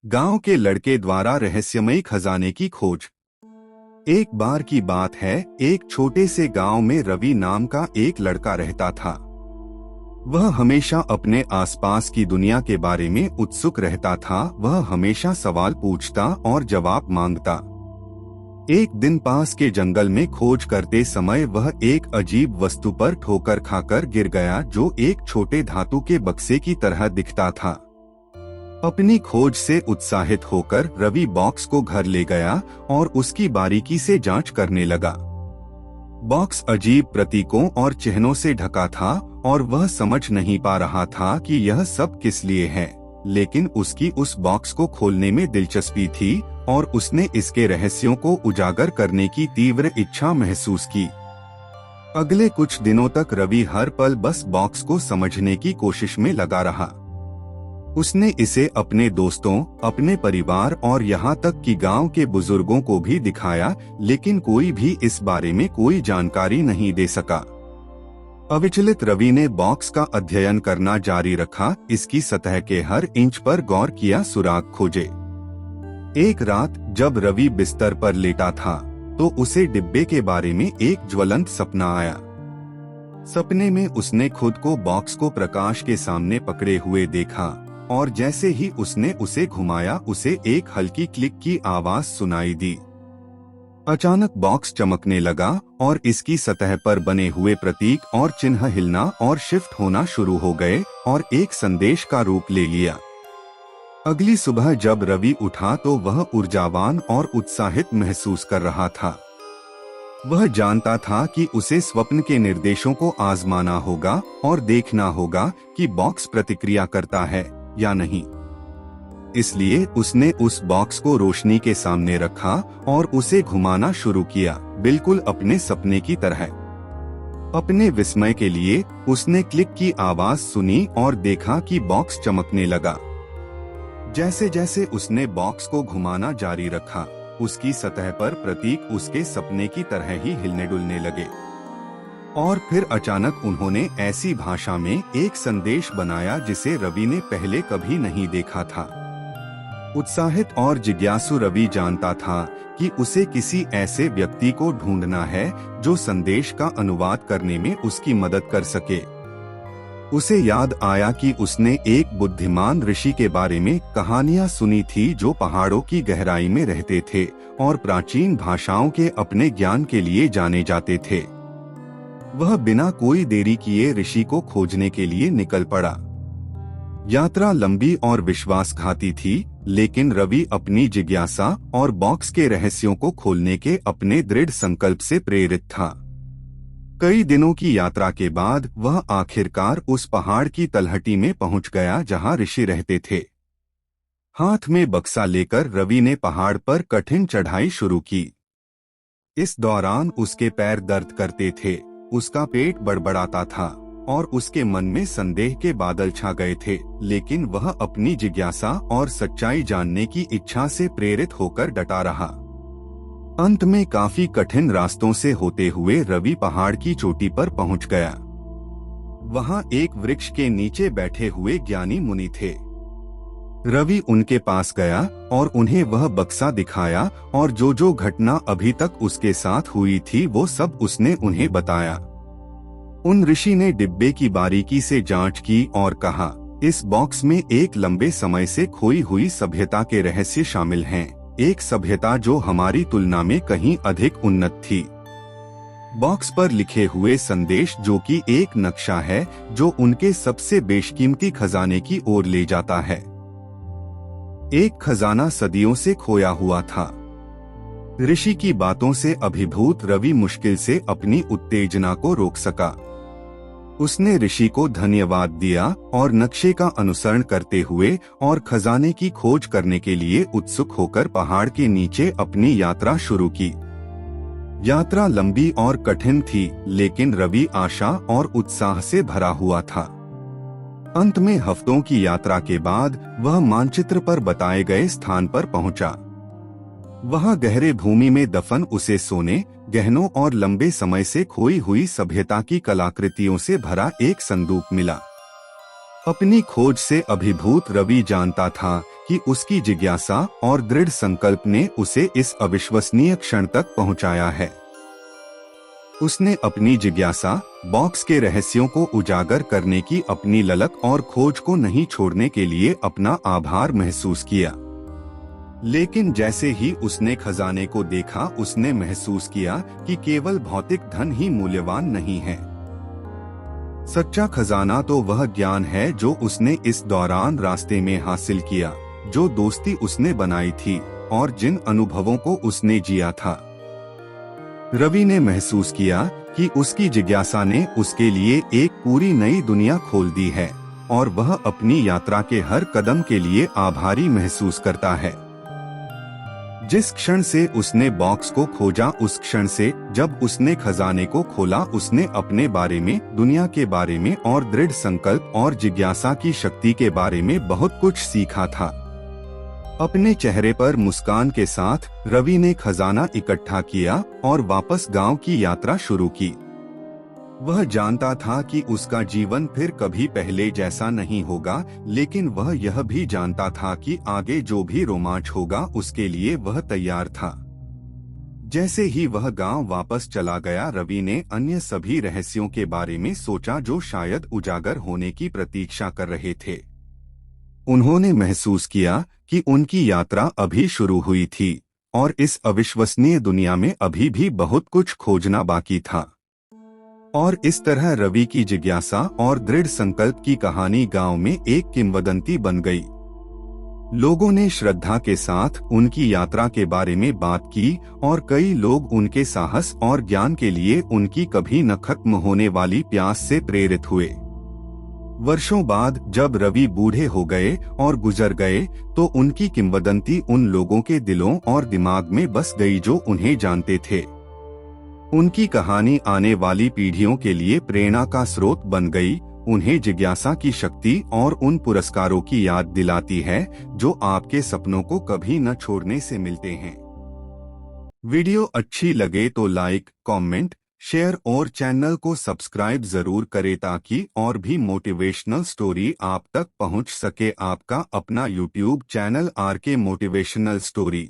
गांव के लड़के द्वारा रहस्यमयी खजाने की खोज। एक बार की बात है, एक छोटे से गांव में रवि नाम का एक लड़का रहता था। वह हमेशा अपने आसपास की दुनिया के बारे में उत्सुक रहता था। वह हमेशा सवाल पूछता और जवाब मांगता। एक दिन पास के जंगल में खोज करते समय वह एक अजीब वस्तु पर ठोकर खाकर गिर गया, जो एक छोटे धातु के बक्से की तरह दिखता था। अपनी खोज से उत्साहित होकर रवि बॉक्स को घर ले गया और उसकी बारीकी से जांच करने लगा। बॉक्स अजीब प्रतीकों और चिन्हों से ढका था और वह समझ नहीं पा रहा था कि यह सब किस लिए है, लेकिन उसकी उस बॉक्स को खोलने में दिलचस्पी थी और उसने इसके रहस्यों को उजागर करने की तीव्र इच्छा महसूस की। अगले कुछ दिनों तक रवि हर पल बस बॉक्स को समझने की कोशिश में लगा रहा। उसने इसे अपने दोस्तों, अपने परिवार और यहाँ तक कि गांव के बुजुर्गों को भी दिखाया, लेकिन कोई भी इस बारे में कोई जानकारी नहीं दे सका। अविचलित रवि ने बॉक्स का अध्ययन करना जारी रखा, इसकी सतह के हर इंच पर गौर किया, सुराग खोजे। एक रात जब रवि बिस्तर पर लेटा था तो उसे डिब्बे के बारे में एक ज्वलंत सपना आया। सपने में उसने खुद को बॉक्स को प्रकाश के सामने पकड़े हुए देखा और जैसे ही उसने उसे घुमाया, उसे एक हल्की क्लिक की आवाज सुनाई दी। अचानक बॉक्स चमकने लगा और इसकी सतह पर बने हुए प्रतीक और चिन्ह हिलना और शिफ्ट होना शुरू हो गए और एक संदेश का रूप ले लिया। अगली सुबह जब रवि उठा तो वह ऊर्जावान और उत्साहित महसूस कर रहा था। वह जानता था कि उसे स्वप्न के निर्देशों को आजमाना होगा और देखना होगा कि बॉक्स प्रतिक्रिया करता है या नहीं। इसलिए उसने उस बॉक्स को रोशनी के सामने रखा और उसे घुमाना शुरू किया, बिल्कुल अपने सपने की तरह। अपने विस्मय के लिए उसने क्लिक की आवाज सुनी और देखा कि बॉक्स चमकने लगा। जैसे जैसे उसने बॉक्स को घुमाना जारी रखा, उसकी सतह पर प्रतीक उसके सपने की तरह ही हिलने डुलने लगे। और फिर अचानक उन्होंने ऐसी भाषा में एक संदेश बनाया जिसे रवि ने पहले कभी नहीं देखा था। उत्साहित और जिज्ञासु रवि जानता था कि उसे किसी ऐसे व्यक्ति को ढूंढना है जो संदेश का अनुवाद करने में उसकी मदद कर सके। उसे याद आया कि उसने एक बुद्धिमान ऋषि के बारे में कहानियां सुनी थी जो पहाड़ों की गहराई में रहते थे और प्राचीन भाषाओं के अपने ज्ञान के लिए जाने जाते थे। वह बिना कोई देरी किए ऋषि को खोजने के लिए निकल पड़ा। यात्रा लंबी और विश्वासघाती थी, लेकिन रवि अपनी जिज्ञासा और बॉक्स के रहस्यों को खोलने के अपने दृढ़ संकल्प से प्रेरित था। कई दिनों की यात्रा के बाद वह आखिरकार उस पहाड़ की तलहटी में पहुंच गया जहां ऋषि रहते थे। हाथ में बक्सा लेकर रवि ने पहाड़ पर कठिन चढ़ाई शुरू की। इस दौरान उसके पैर दर्द करते थे, उसका पेट बड़बड़ाता था और उसके मन में संदेह के बादल छा गए थे, लेकिन वह अपनी जिज्ञासा और सच्चाई जानने की इच्छा से प्रेरित होकर डटा रहा। अंत में काफी कठिन रास्तों से होते हुए रवि पहाड़ की चोटी पर पहुंच गया। वहां एक वृक्ष के नीचे बैठे हुए ज्ञानी मुनि थे। रवि उनके पास गया और उन्हें वह बक्सा दिखाया और जो जो घटना अभी तक उसके साथ हुई थी वो सब उसने उन्हें बताया। उन ऋषि ने डिब्बे की बारीकी से जांच की और कहा, इस बॉक्स में एक लंबे समय से खोई हुई सभ्यता के रहस्य शामिल हैं, एक सभ्यता जो हमारी तुलना में कहीं अधिक उन्नत थी। बॉक्स पर लिखे हुए संदेश जो कि एक नक्शा है जो उनके सबसे बेशकीमती खजाने की ओर ले जाता है। एक खजाना सदियों से खोया हुआ था। ऋषि की बातों से अभिभूत रवि मुश्किल से अपनी उत्तेजना को रोक सका। उसने ऋषि को धन्यवाद दिया और नक्शे का अनुसरण करते हुए और खजाने की खोज करने के लिए उत्सुक होकर पहाड़ के नीचे अपनी यात्रा शुरू की। यात्रा लंबी और कठिन थी, लेकिन रवि आशा और उत्साह से भरा हुआ था। अंत में हफ्तों की यात्रा के बाद वह मानचित्र पर बताए गए स्थान पर पहुंचा। वहां गहरे भूमि में दफन उसे सोने, गहनों और लंबे समय से खोई हुई सभ्यता की कलाकृतियों से भरा एक संदूक मिला। अपनी खोज से अभिभूत रवि जानता था कि उसकी जिज्ञासा और दृढ़ संकल्प ने उसे इस अविश्वसनीय क्षण तक पहुंचाया है। उसने अपनी जिज्ञासा, बॉक्स के रहस्यों को उजागर करने की अपनी ललक और खोज को नहीं छोड़ने के लिए अपना आभार महसूस किया। लेकिन जैसे ही उसने खजाने को देखा, उसने महसूस किया कि केवल भौतिक धन ही मूल्यवान नहीं है। सच्चा खजाना तो वह ज्ञान है जो उसने इस दौरान रास्ते में हासिल किया, जो दोस्ती उसने बनाई थी और जिन अनुभवों को उसने जिया था। रवि ने महसूस किया कि उसकी जिज्ञासा ने उसके लिए एक पूरी नई दुनिया खोल दी है और वह अपनी यात्रा के हर कदम के लिए आभारी महसूस करता है। जिस क्षण से उसने बॉक्स को खोजा, उस क्षण से जब उसने खजाने को खोला, उसने अपने बारे में, दुनिया के बारे में और दृढ़ संकल्प और जिज्ञासा की शक्ति के बारे में बहुत कुछ सीखा था। अपने चेहरे पर मुस्कान के साथ रवि ने खजाना इकट्ठा किया और वापस गांव की यात्रा शुरू की। वह जानता था कि उसका जीवन फिर कभी पहले जैसा नहीं होगा, लेकिन वह यह भी जानता था कि आगे जो भी रोमांच होगा उसके लिए वह तैयार था। जैसे ही वह गांव वापस चला गया, रवि ने अन्य सभी रहस्यों के बारे में सोचा जो शायद उजागर होने की प्रतीक्षा कर रहे थे। उन्होंने महसूस किया कि उनकी यात्रा अभी शुरू हुई थी और इस अविश्वसनीय दुनिया में अभी भी बहुत कुछ खोजना बाकी था। और इस तरह रवि की जिज्ञासा और दृढ़ संकल्प की कहानी गांव में एक किंवदंती बन गई। लोगों ने श्रद्धा के साथ उनकी यात्रा के बारे में बात की और कई लोग उनके साहस और ज्ञान के लिए उनकी कभी न खत्म होने वाली प्यास से प्रेरित हुए। वर्षों बाद जब रवि बूढ़े हो गए और गुजर गए, तो उनकी किंवदंती उन लोगों के दिलों और दिमाग में बस गई जो उन्हें जानते थे। उनकी कहानी आने वाली पीढ़ियों के लिए प्रेरणा का स्रोत बन गई, उन्हें जिज्ञासा की शक्ति और उन पुरस्कारों की याद दिलाती है जो आपके सपनों को कभी न छोड़ने से मिलते हैं। वीडियो अच्छी लगे तो लाइक, कमेंट, शेयर और चैनल को सब्सक्राइब जरूर करें ताकि और भी मोटिवेशनल स्टोरी आप तक पहुंच सके। आपका अपना YouTube channel RK motivational story.